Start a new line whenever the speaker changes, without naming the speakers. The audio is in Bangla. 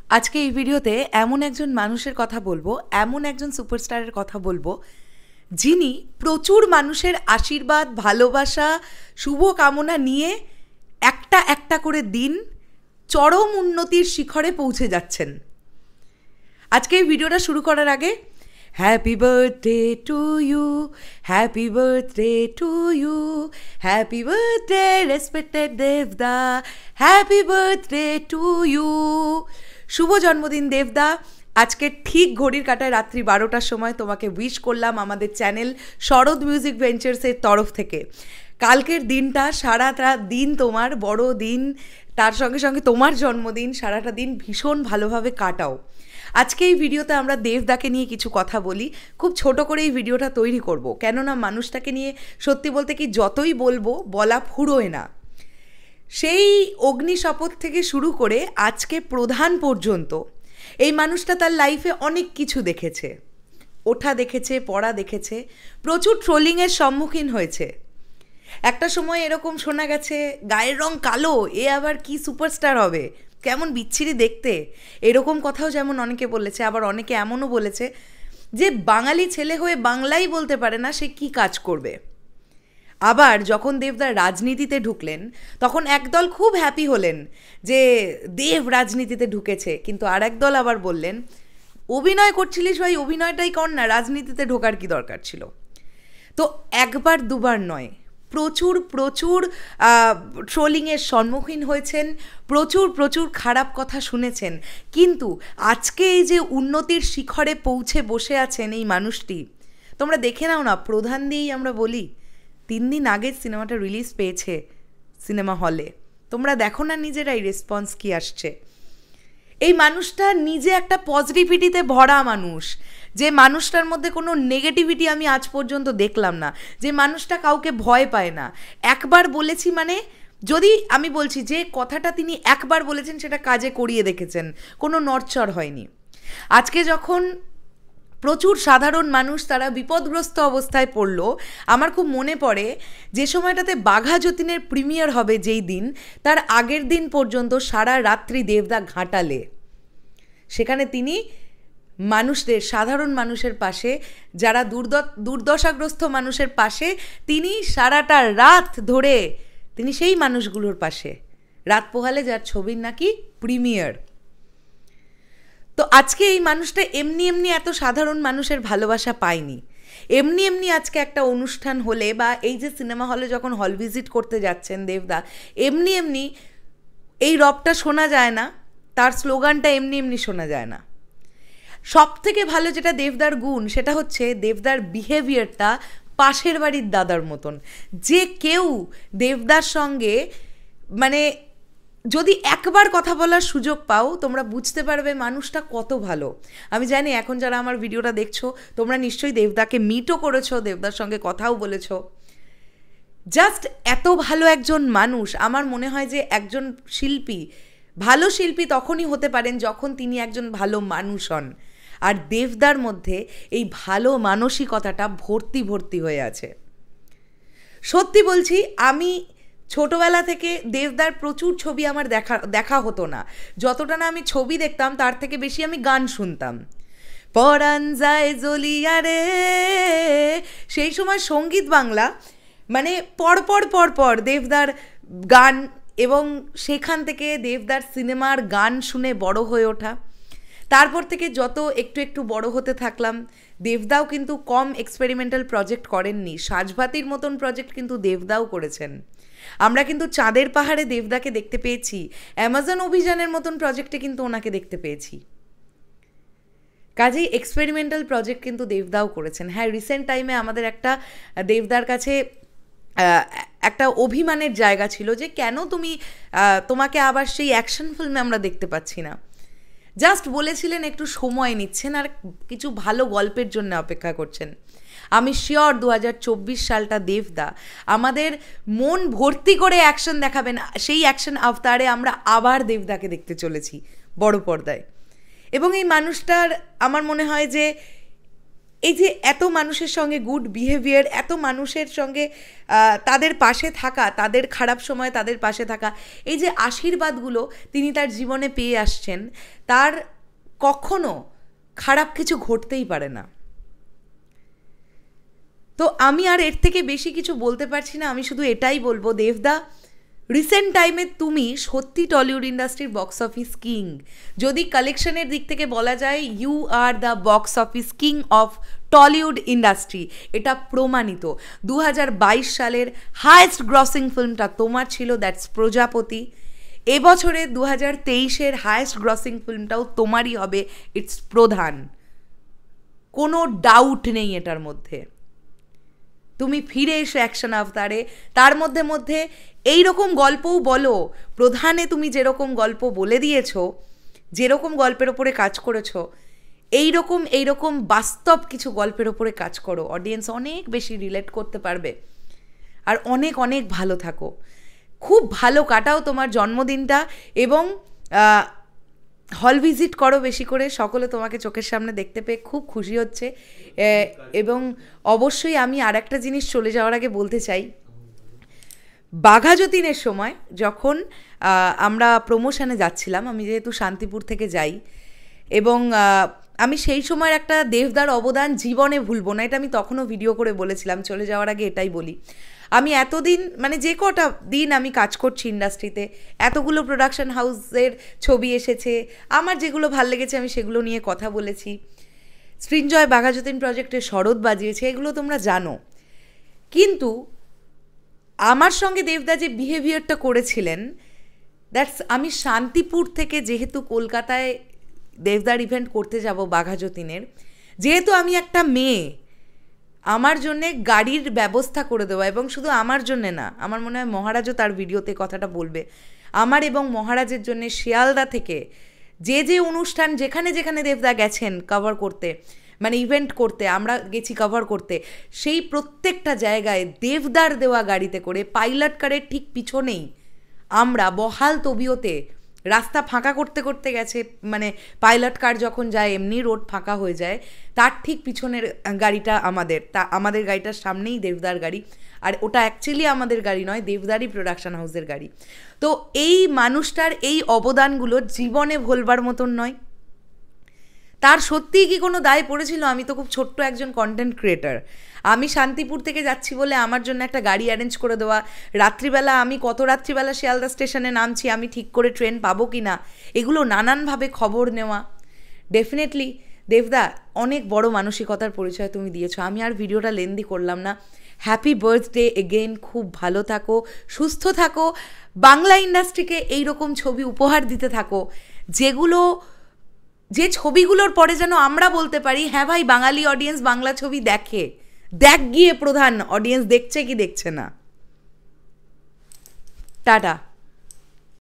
আজকে এই ভিডিওতে এমন একজন মানুষের কথা বলবো, এমন একজন সুপারস্টারের কথা বলবো যিনি প্রচুর মানুষের আশীর্বাদ, ভালোবাসা, শুভকামনা নিয়ে একটা একটা করে দিন চরম উন্নতির শিখরে পৌঁছে যাচ্ছেন। আজকে এই ভিডিওটা শুরু করার আগে happy birthday to you, happy birthday to you, happy birthday respected দেবদা, হ্যাপি বার্থডে টু ইউ। শুভ জন্মদিন দেবদা। আজকে ঠিক ঘড়ির কাঁটায় রাত্রি 12টার সময় তোমাকে উইশ করলাম আমাদের চ্যানেল শরৎ মিউজিক ভেঞ্চার্সের তরফ থেকে। কালকের দিনটা সারাটা দিন তোমার বড় দিন, তার সঙ্গে সঙ্গে তোমার জন্মদিন, সারাটা দিন ভীষণ ভালোভাবে কাটাও। আজকে এই ভিডিওতে আমরা দেবদাকে নিয়ে কিছু কথা বলি। খুব ছোট করে এই ভিডিওটা তৈরি করব, কেননা মানুষটাকে নিয়ে সত্যি বলতে কি যতই বলবো বলা ফুরোয় না। সেই অগ্নি শপথ থেকে শুরু করে আজকে প্রধান পর্যন্ত এই মানুষটা তার লাইফে অনেক কিছু দেখেছে, ওঠা দেখেছে, পড়া দেখেছে, প্রচুর ট্রোলিংয়ের সম্মুখীন হয়েছে। একটা সময় এরকম শোনা গেছে গায়ের রং কালো, এ আবার কি সুপারস্টার হবে, কেমন বিচ্ছিরি দেখতে, এরকম কথাও যেমন অনেকে বলেছে। আবার অনেকে এমনও বলেছে যে বাঙালি ছেলে হয়ে বাংলাই বলতে পারে না, সে কি কাজ করবে। আবার যখন দেবদা রাজনীতিতে ঢুকলেন তখন একদল খুব হ্যাপি হলেন যে দেব রাজনীতিতে ঢুকেছে, কিন্তু আর একদল আবার বললেন অভিনয় করছিলিস ভাই, অভিনয়টাই কর না, রাজনীতিতে ঢোকার কি দরকার ছিল। তো একবার দুবার নয়, প্রচুর প্রচুর ট্রোলিংয়ের সম্মুখীন হয়েছেন, প্রচুর প্রচুর খারাপ কথা শুনেছেন, কিন্তু আজকে এই যে উন্নতির শিখরে পৌঁছে বসে আছেন এই মানুষটি, তোমরা দেখে নাও না। প্রধান দিয়েই আমরা বলি, 3 দিন আগে সিনেমাটা রিলিজ পেয়েছে সিনেমা হলে, তোমরা দেখো না নিজেরাই রেসপন্স কি আসছে। এই মানুষটা নিজে একটা পজিটিভিটিতে ভরা মানুষ, যে মানুষটার মধ্যে কোনো নেগেটিভিটি আমি আজ পর্যন্ত দেখলাম না, যে মানুষটা কাউকে ভয় পায় না। একবার বলেছি মানে, যদি আমি বলছি যে কথাটা তিনি একবার বলেছেন সেটা কাজে করিয়ে দেখেছেন, কোনো নড়চড় হয়নি। আজকে যখন প্রচুর সাধারণ মানুষ তারা বিপদগ্রস্ত অবস্থায় পড়ল, আমার খুব মনে পড়ে যে সময়টাতে বাঘা যতীনের প্রিমিয়ার হবে যেই দিন, তার আগের দিন পর্যন্ত সারা রাত্রি দেবদা ঘাটালে, সেখানে তিনি মানুষদের, সাধারণ মানুষের পাশে, যারা দুর্দশাগ্রস্ত মানুষের পাশে তিনি সারাটা রাত ধরে তিনি সেই মানুষগুলোর পাশে, রাত পোহালে যার ছবির নাকি প্রিমিয়ার। তো আজকে এই মানুষটা এমনি এমনি এত সাধারণ মানুষের ভালোবাসা পায়নি। এমনি এমনি আজকে একটা অনুষ্ঠান হলে বা এই যে সিনেমা হলে যখন হল ভিজিট করতে যাচ্ছেন দেবদা, এমনি এমনি এই রবটা শোনা যায় না, তার স্লোগানটা এমনি এমনি শোনা যায় না। সব থেকে ভালো যেটা দেবদার গুণ, সেটা হচ্ছে দেবদার বিহেভিয়ারটা পাশের বাড়ির দাদার মতন। যে কেউ দেবদার সঙ্গে মানে যদি একবার কথা বলার সুযোগ পাও, তোমরা বুঝতে পারবে মানুষটা কত ভালো। আমি জানি এখন যারা আমার ভিডিওটা দেখছো তোমরা নিশ্চয়ই দেবদাকে মিটও করেছো, দেবদার সঙ্গে কথাও বলেছো। জাস্ট এত ভালো একজন মানুষ। আমার মনে হয় যে একজন শিল্পী, ভালো শিল্পী তখনই হতে পারেন যখন তিনি একজন ভালো মানুষ হন, আর দেবদার মধ্যে এই ভালো মানসিকতাটা ভর্তি ভর্তি হয়ে আছে। সত্যি বলছি, আমি ছোটবেলা থেকে দেবদার প্রচুর ছবি আমার দেখা হতো না। যতটা না আমি ছবি দেখতাম তার থেকে বেশি আমি গান শুনতাম। পরাণ যায় জ্বলিয়া রে, সেই সময় সঙ্গীত বাংলা মানে পরপর পরপর দেবদার গান, এবং সেখান থেকে দেবদার সিনেমার গান শুনে বড় হয়ে ওঠা। তারপর থেকে যত একটু একটু বড় হতে থাকলাম, দেবদাও কিন্তু কম এক্সপেরিমেন্টাল প্রজেক্ট করেননি। সাজভাতির মতন প্রজেক্ট কিন্তু দেবদাও করেছেন। আমরা কিন্তু চাঁদের পাহাড়ে দেবদাকে দেখতে পেয়েছি, অ্যামাজন অভিযানের মতন প্রজেক্টে কিন্তু ওনাকে দেখতে পেয়েছি। কাজেই এক্সপেরিমেন্টাল প্রজেক্ট কিন্তু দেবদাও করেছেন। হ্যাঁ, রিসেন্ট টাইমে আমাদের একটা দেবদার কাছে একটা অভিমানের জায়গা ছিল যে কেন তোমাকে আবার সেই অ্যাকশন ফিল্মে আমরা দেখতে পাচ্ছি না। জাস্ট বলেছিলেন একটু সময় নিচ্ছেন আর কিছু ভালো গল্পের জন্য অপেক্ষা করছেন। আমি শিওর 2024 সালটা দেবদা আমাদের মন ভর্তি করে অ্যাকশন দেখাবেন। সেই অ্যাকশন আফতারে আমরা আবার দেবদাকে দেখতে চলেছি বড় পর্দায়। এবং এই মানুষটার আমার মনে হয় যে এই যে এত মানুষের সঙ্গে গুড বিহেভিয়ার, এত মানুষের সঙ্গে তাদের পাশে থাকা, তাদের খারাপ সময় তাদের পাশে থাকা, এই যে আশীর্বাদগুলো তিনি তার জীবনে পেয়ে আসছেন, তার কখনো খারাপ কিছু ঘটতেই পারে না। তো আমি আর এর থেকে বেশি কিছু বলতে পারছি না। আমি শুধু এটাই বলবো, দেবদা রিসেন্ট টাইমে তুমি সত্যি টলিউড ইন্ডাস্ট্রির বক্স অফিস কিং। যদি কালেকশনের দিক থেকে বলা যায়, you are the box office king of Tollywood industry, এটা প্রমাণিত। 2022 সালের হায়েস্ট গ্রসিং ফিল্মটা তোমার ছিল, দ্যাটস প্রজাপতি। এবছরে 2023-এর হায়েস্ট গ্রসিং ফিল্মটাও তোমারই হবে, ইটস প্রধান। কোনো ডাউট নেই এটার মধ্যে। তুমি ফিরে এসো অ্যাকশন আফতারে, তার মধ্যে এই রকম গল্পও বলো। প্রধানে তুমি যেরকম গল্প বলে দিয়েছো, যেরকম গল্পের ওপরে কাজ করেছো, এইরকম বাস্তব কিছু গল্পের ওপরে কাজ করো, অডিয়েন্স অনেক বেশি রিলেট করতে পারবে। আর অনেক অনেক ভালো থাকো, খুব ভালো কাটাও তোমার জন্মদিনটা, এবং হল ভিজিট করো বেশি করে। সকলে তোমাকে চোখের সামনে দেখতে পেয়ে খুব খুশি হচ্ছে। এবং অবশ্যই আমি আর একটা জিনিস চলে যাওয়ার আগে বলতে চাই, বাঘা যতীনের সময় যখন আমরা প্রমোশনে যাচ্ছিলাম, আমি যেহেতু শান্তিপুর থেকে যাই, এবং আমি সেই সময়ের একটা দেবদার অবদান জীবনে ভুলবো না, এটা আমি তখনও ভিডিও করে বলেছিলাম। চলে যাওয়ার আগে এটাই বলি, আমি এতদিন মানে যে কটা দিন আমি কাজ করছি ইন্ডাস্ট্রিতে, এতগুলো প্রোডাকশন হাউসের ছবি এসেছে, আমার যেগুলো ভাল লেগেছে আমি সেগুলো নিয়ে কথা বলেছি। সৃঞ্জয় বাঘা যতীন প্রজেক্টে শরৎ বাজিয়েছে, এগুলো তোমরা জানো। কিন্তু আমার সঙ্গে দেবদা যে বিহেভিয়ারটা করেছিলেন, দ্যাটস, আমি শান্তিপুর থেকে যেহেতু কলকাতায় দেবদার ইভেন্ট করতে যাব বাঘা যতীনের, যেহেতু আমি একটা মেয়ে, আমার জন্যে গাড়ির ব্যবস্থা করে দেওয়া, এবং শুধু আমার জন্যে না, আমার মনে হয় মহারাজও তার ভিডিওতে কথাটা বলবে, আমার এবং মহারাজের জন্যে শিয়ালদা থেকে যে অনুষ্ঠান যেখানে যেখানে দেবদা গেছেন কভার করতে, মানে ইভেন্ট করতে, আমরা গেছি কভার করতে, সেই প্রত্যেকটা জায়গায় দেবদার দেওয়া গাড়িতে করে, পাইলট কারের ঠিক পিছনেই আমরা বহাল তবিয়তে, রাস্তা ফাঁকা করতে করতে গেছে, মানে পাইলট কার যখন যায় এমনি রোড ফাঁকা হয়ে যায়, তার ঠিক পিছনের গাড়িটা আমাদের গাড়িটার সামনেই দেবদার গাড়ি। আর ওটা অ্যাকচুয়ালি আমাদের গাড়ি নয়, দেবদারই প্রোডাকশন হাউসের গাড়ি। তো এই মানুষটার এই অবদানগুলো জীবনে ভুলবার মতন নয়। তার সত্যিই কি কোনো দায় পড়েছিল? আমি তো খুব ছোট্ট একজন কন্টেন্ট ক্রিয়েটার, আমি শান্তিপুর থেকে যাচ্ছি বলে আমার জন্য একটা গাড়ি অ্যারেঞ্জ করে দেওয়া, রাত্রিবেলা আমি কত রাত্রিবেলা শিয়ালদা স্টেশনে নামছি, আমি ঠিক করে ট্রেন পাবো কি না, এগুলো নানানভাবে খবর নেওয়া। ডেফিনেটলি দেবদা অনেক বড় মানসিকতার পরিচয় তুমি দিয়েছো। আমি আর ভিডিওটা লেন্দি করলাম না। হ্যাপি বার্থডে এগেইন, খুব ভালো থাকো, সুস্থ থাকো, বাংলা ইন্ডাস্ট্রিকে এইরকম ছবি উপহার দিতে থাকো, যে ছবিগুলোর পরে যেন আমরা বলতে পারি, হ্যাঁ ভাই, বাঙালি অডিয়েন্স বাংলা ছবি দেখে। দেখ গিয়ে প্রধান, অডিয়েন্স দেখছে কি দেখছে না। টাটা।